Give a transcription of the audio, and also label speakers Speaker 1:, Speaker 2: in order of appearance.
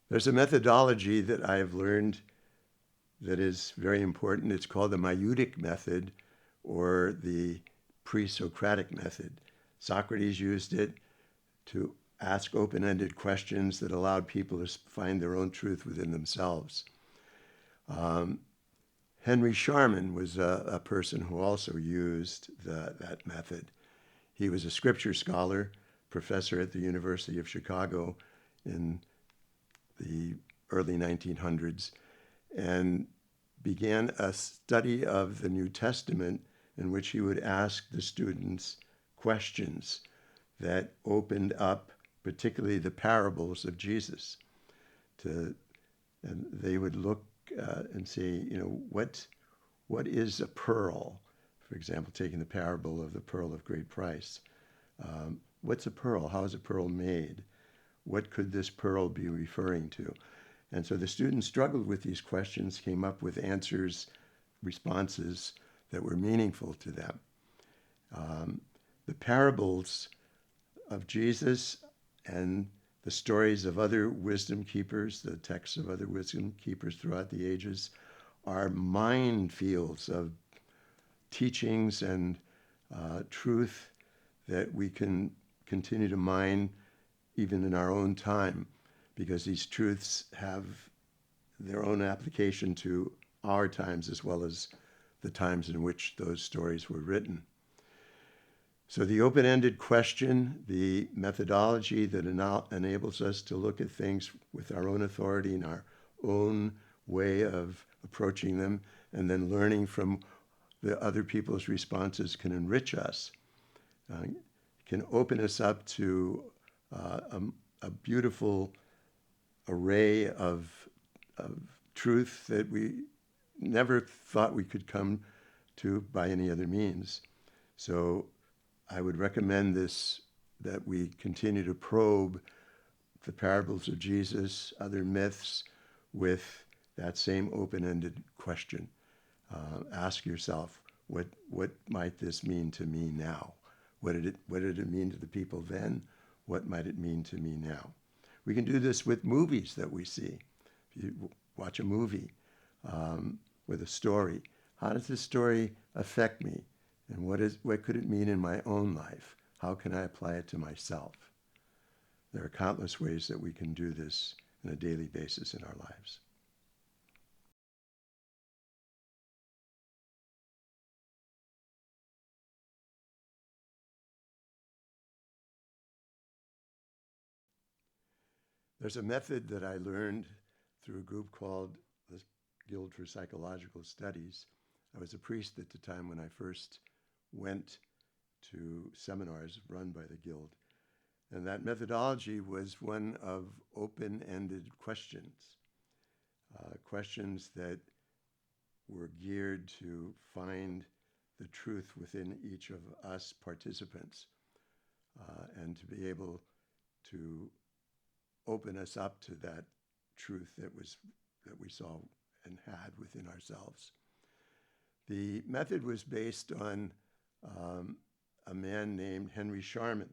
Speaker 1: There's a methodology that I have learned that is very important. It's called the Maieutic method or the pre-Socratic method. Socrates used it to ask open-ended questions that allowed people to find their own truth within themselves. Henry Sharman was a person who also used that method. He was a scripture scholar, professor at the University of Chicago in the early 1900s, and began a study of the New Testament in which he would ask the students questions that opened up particularly the parables of Jesus. And they would look and say, what is a pearl? For example, taking the parable of the pearl of great price. What's a pearl? How is a pearl made? What could this pearl be referring to? And so the students struggled with these questions, came up with answers, responses that were meaningful to them. The parables of Jesus and the stories of other wisdom keepers, the texts of other wisdom keepers throughout the ages, are minefields of teachings and truth that we can continue to mine even in our own time, because these truths have their own application to our times as well as the times in which those stories were written. So the open-ended question, the methodology that enables us to look at things with our own authority and our own way of approaching them, and then learning from the other people's responses can enrich us, can open us up to a beautiful array of truth that we never thought we could come to by any other means. So I would recommend this, that we continue to probe the parables of Jesus, other myths, with that same open-ended question. Ask yourself, what might this mean to me now? What did it mean to the people then? What might it mean to me now? We can do this with movies that we see. If you watch a movie with a story, how does this story affect me? And what could it mean in my own life? How can I apply it to myself? There are countless ways that we can do this on a daily basis in our lives. There's a method that I learned through a group called the Guild for Psychological Studies. I was a priest at the time when I first went to seminars run by the Guild. And that methodology was one of open-ended questions, questions that were geared to find the truth within each of us participants, and to be able to open us up to that truth that we saw and had within ourselves. The method was based on a man named Henry Sharman,